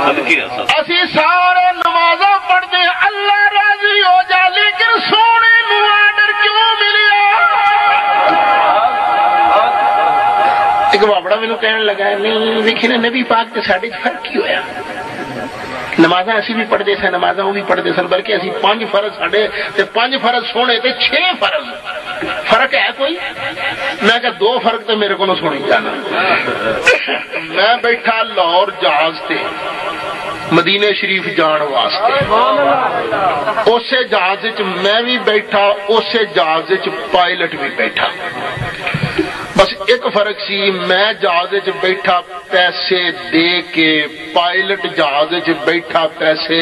اسی سارے نمازاں پڑھتے اللہ راضی ہو جا، لیکن سونے نو آرڈر کیوں ملیا؟ ایک بابڑا مینوں کہنے لگا نہیں ویکھی نے نبی پاک تے ساڈے فرق کی ہویا، نمازاں اسی بھی پڑھتے سن، نمازاں وہ بھی پڑھتے سن، بلکہ اسی 5 فرض ساڈے تے 5 فرض سونے تے 6 فرض، فرق ہے کوئی؟ میں کہ 2 فرق تے میرے کو سنی جانا۔ میں بیٹھا لاہور جہاز تے مدینے شریف جان واسطے، اسے جہاز میں بھی بیٹھا، اسے جہاز پائلٹ بھی بیٹھا، بس ایک فرق سی، میں جہاز بیٹھا پیسے دے کے، پائلٹ جہاز بیٹھا پیسے،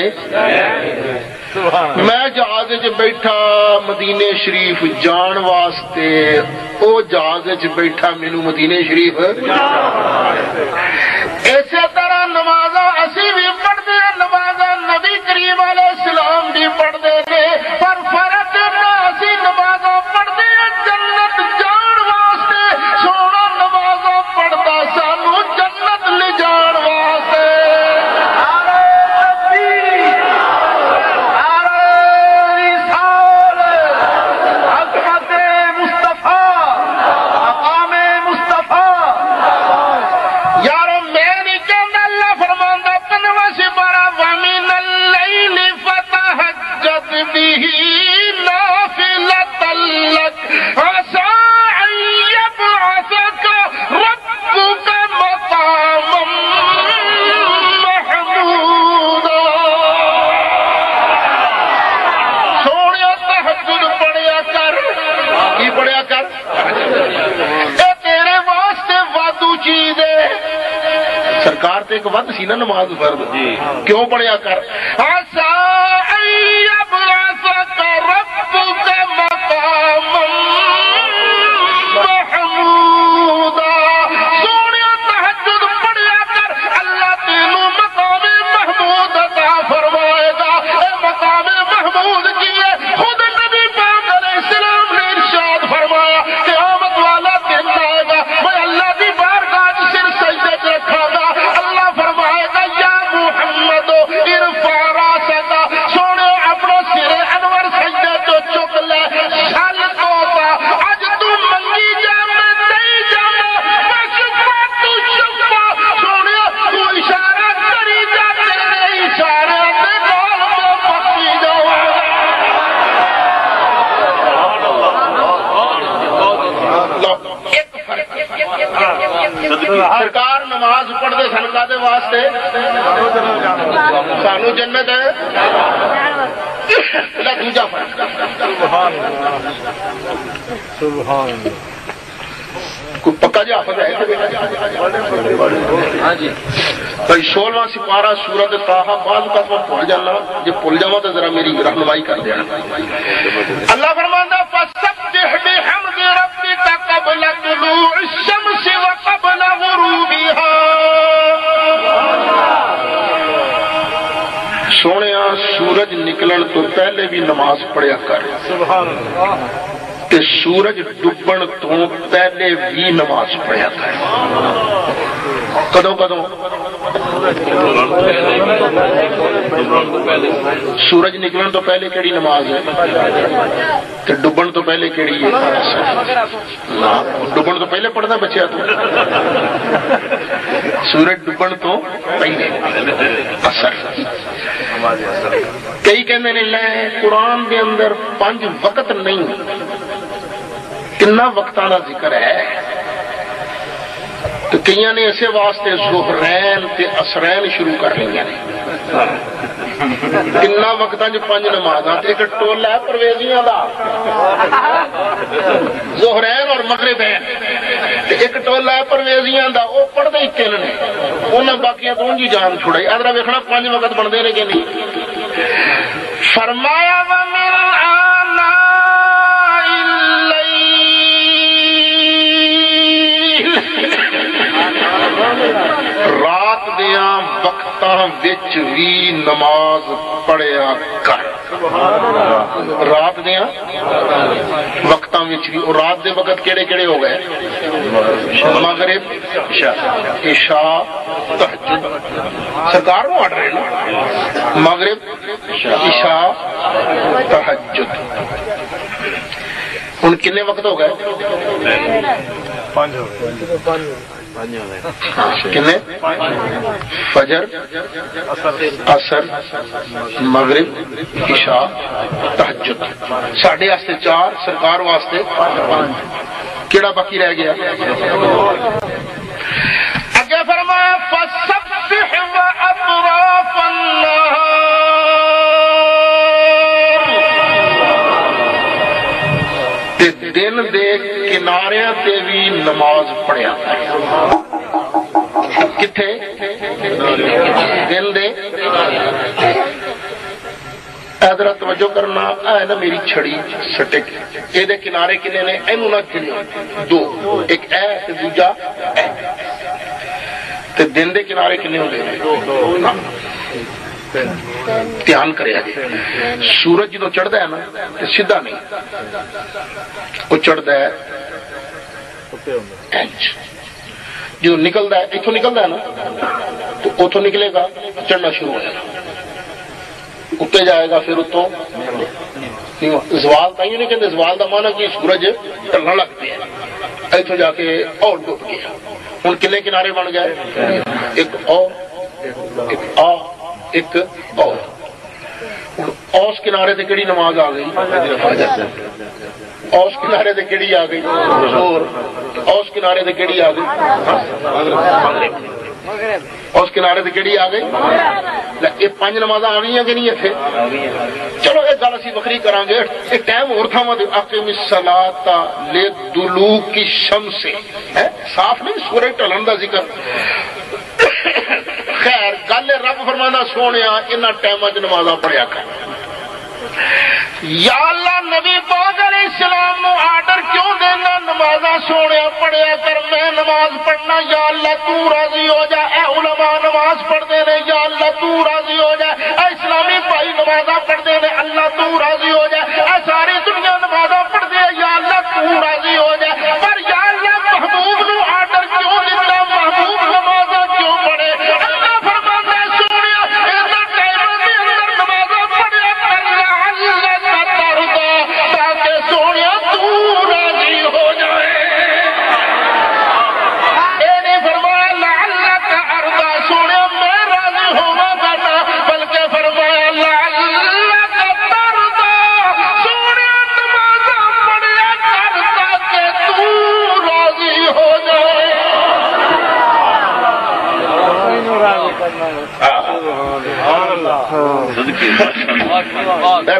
میں جہاز بیٹھا مدینے شریف جان واسطے، او جہاز بیٹھا مینو مدینے شریف۔ اسی طرح نمازاں اسی بھی پڑھتے ہیں، نمازاں نبی کریم علیہ السلام بھی پڑھتے تھے، پر فرق اسی نمازاں پڑھتے ہیں جنت جان واسطے، سونا نمازاں پڑھتا سانو جنت لے جان واسطے۔ سرکار تے ایک ود سی نا نماز فرض، کیوں پڑھیا کر؟ سرکار نماز پڑھتے سن کدے واسطے؟ سانو جنت ہے۔ دوجا فرق کوئی پکا جا حافظ ہے؟ بھائی 16واں سپارہ سورت طٰہٰ، بعض کا بھول جانا، جب بھول جاؤں تو ذرا میری رہنمائی کر دینا۔ اللہ فرماتا فَسَبِّحْ بِحَمْدِ رَبِّكَ قَبْلَ طُلُوعِ الشَّمْسِ وَقَبْلَ غُرُوبِهَا۔ سونیا سورج نکلن تو پہلے بھی نماز پڑھیا کر، تے سورج ڈبن تو پہلے بھی نماز پڑھیا کر۔ کدوں کدوں؟ سورج نکلن تو پہلے کیڑی نماز ہے؟ تے ڈبن تو پہلے کیڑی ہے؟ ڈبن تو پہلے پڑھنا بچیا تو، سورج ڈبن تو پہلے اثر۔ کئی کہندے نے لے قرآن دے اندر 5 وقت نہیں، کنا وقتاں دا ذکر ہے، تو کئی نے اسے واسطے ظہرین تے عصرین شروع کر لیا نے۔ کنا وقتاں جو 5 نمازاں، ایک ٹولا ہے پرویزیاں دا، ظہرین اور مغربین، ایک ٹولا ہے پرویزیاں دا، وہ پڑھتے ہی کل نے، انہیں باقیاں تو انجی جان چھوڑائی۔ ادھر ویکھنا 5 وقت بن دے نے کہ نہیں؟ فرمایا وَمِنْ آنَاءِ اللَّيْلِ، رات دیاں وقت وقتاں وچ وی نماز پڑھیا کر رات دیاں وقتاں وچ وی اور رات دے وقت کیڑے کیڑے ہو گئے مغرب عشاء تہجد سرکار نو آرڈر ہے نا مغرب عشاء تہجد ہن کنے وقت ہو گئے کنے فجر عصر مغرب عشاء تہجد ساڈے واسطے 4 سرکار واسطے 5 کیڑا باقی رہ گیا اگے فرمایا فسبح واطراف النهار دن دے کنارے تے بھی نماز پڑھیا کتھے دل دے حضرت توجہ کرنا ہے نا میری چھڑی سٹک اے دے کنارے کنے نے اینو نہ گنو 2 ایک اے تے دوجا اے تے دن دے کنارے کنے ہوندے دھیان کریا جی سورج جدو چڑھتا ہے نا تے سیدھا نہیں وہ چڑھتا ہے انچ جدو نکلتا ہے اتوں نکلتا ہے نا تو اتوں نکلے گا چڑھنا شروع ہو جائے گا اتنے جائے گا پھر اتوں زوال تھی نہیں کہتے زوال کا مانا کہ سورج ٹلنا لگ پیا اتوں جا کے اور ڈب گیا ہوں کنے کنارے بن گئے ایک اور ایک آ ایک اور اس کنارے تے کیڑی نماز آ گئی اس کنارے تے کیڑی آ گئی اور اس کنارے تے کیڑی آ گئی اس کنارے تے کیڑی آ گئی یہ 5 نمازاں آ گئی کہ نہیں اتنے چلو یہ گل اسی وکری کران گے یہ ٹائم اور تھاواں تے اقیم الصلاۃ لدلوک الشمس صاف نہیں سورج ٹلن دا ذکر خیر گل رب فرمانا سونے ان ٹائم چ نمازاں پڑھیا کر یا اللہ نبی پاک علیہ السلام نو آرڈر کیوں دینا نمازاں سونے پڑھیا کر میں نماز پڑھنا یا اللہ تو راضی ہو جا اے علماء نماز پڑھتے نے یا اللہ تو راضی ہو جا اے اسلامی بھائی نمازاں پڑھتے نے اللہ تو راضی ہو جا اے ساری دنیا نمازاں پڑھتے ہیں یا اللہ تو راضی ہو جا پر یا اللہ محبوب نو آرڈر کیوں دیتا محبوب نمازاں کیوں پڑھے اللہ فرماتا ہے سونے ایسا ٹائم کے اندر نمازاں پڑھیا کر تاکہ سونے تو راضی ہو جائے اے نہیں فرمایا لعلک ارضا سونے میں راضی ہونا کرنا بلکہ فرمایا لعلک ترضا سونے نمازاں پڑھیا کر تاکہ تو راضی ہو جائے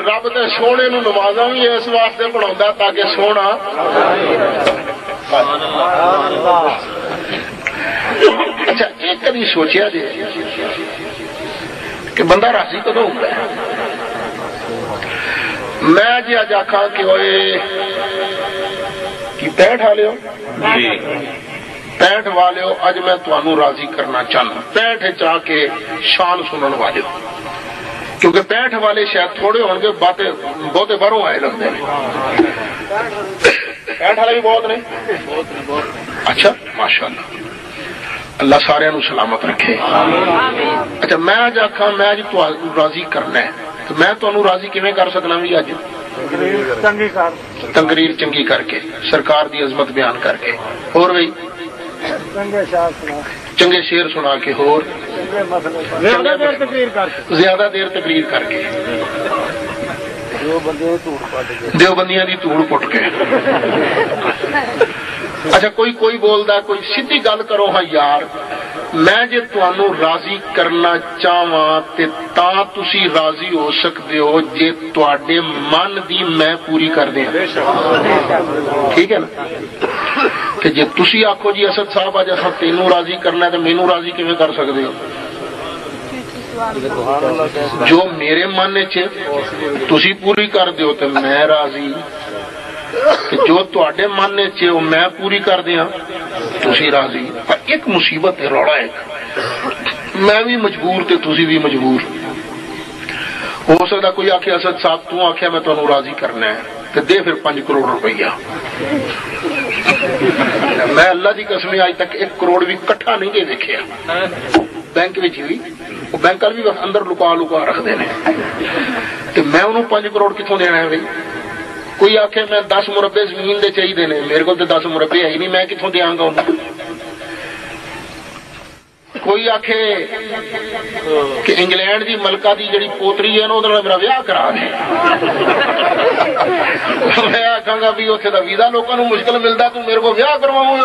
رب تے سونے نو نمازاں بھی اس واسطے پڑھاوندا تاکہ سونا اچھا ایک کبھی سوچیا جی کہ بندہ راضی کدوں ہوتا ہے میں جی اج آکھاں کہ ہوئے کی 65 والے ہو 65 والے ہو اج میں تانوں راضی کرنا چاہنا 65 چاہ کے شان سنن والے ہو کیونکہ 65 والے شاید تھوڑے ہون گے باتیں بہتے باروں آئے لگتے ہیں 65 والے بھی بہت نہیں اچھا ماشاءاللہ اللہ سارے نو سلامت رکھے اچھا میں اج آکھاں میں اج تانوں راضی کرنا ہے تو میں تانوں راضی کیویں کر سکنا بھی اج تقریر چنگی کر کے سرکار دی عظمت بیان کر کے اور بھائی چنگے شیر سنا کے ہور زیادہ دیر تقریر کر کے دیوبندیاں دی توڑ پٹ کے اچھا کوئی بولدا کوئی سیدھی گل کرو ہاں یار میں جے تانوں راضی کرنا چاہواں تے تاں تسی راضی ہو سکدے ہو جے تواڈے من دی میں پوری کر دیاں ٹھیک ہے نا کہ جے تسی آکھو جی اسد صاحب اج اساں تینوں راضی کرنا ہے تے مینوں راضی کیویں کر سکدے ہو جو میرے من چ تسی پوری کر دیو تے میں راضی جو تواڈے من چ میں پوری کر دیاں تسی راضی پر ایک مصیبت ہے روڑا ہے میں بھی مجبور تے تسی بھی مجبور. ہو سکتا کوئی آخے اسد صاحب تو آخیا میں تمہیں راضی کرنا ہے تو دے پھر 5 کروڑ روپیہ. میں اللہ کی قسم اج تک 1 کروڑ بھی کٹھا نہیں دے دیکھا بینک بھی. وہ بینک والے بھی اندر لکا لکا رکھتے ہیں تو میں انہوں 5 کروڑ کتوں دینا ہے بھائی. کوئی آخے میں 10 مربے زمین دے چاہیے نے, میرے کو تو 10 مربے ہے ہی نہیں, میں کتوں دیاں گا انہوں. کوئی آخے کہ انگلینڈ دی ملکہ دی جڑی پوتری ہے نا میرا ویاہ کرا دے. میں آخا گا بھی اتنے کا ویزا لوگوں کو مشکل ملتا, تو میرے کو ویاہ کرواؤں.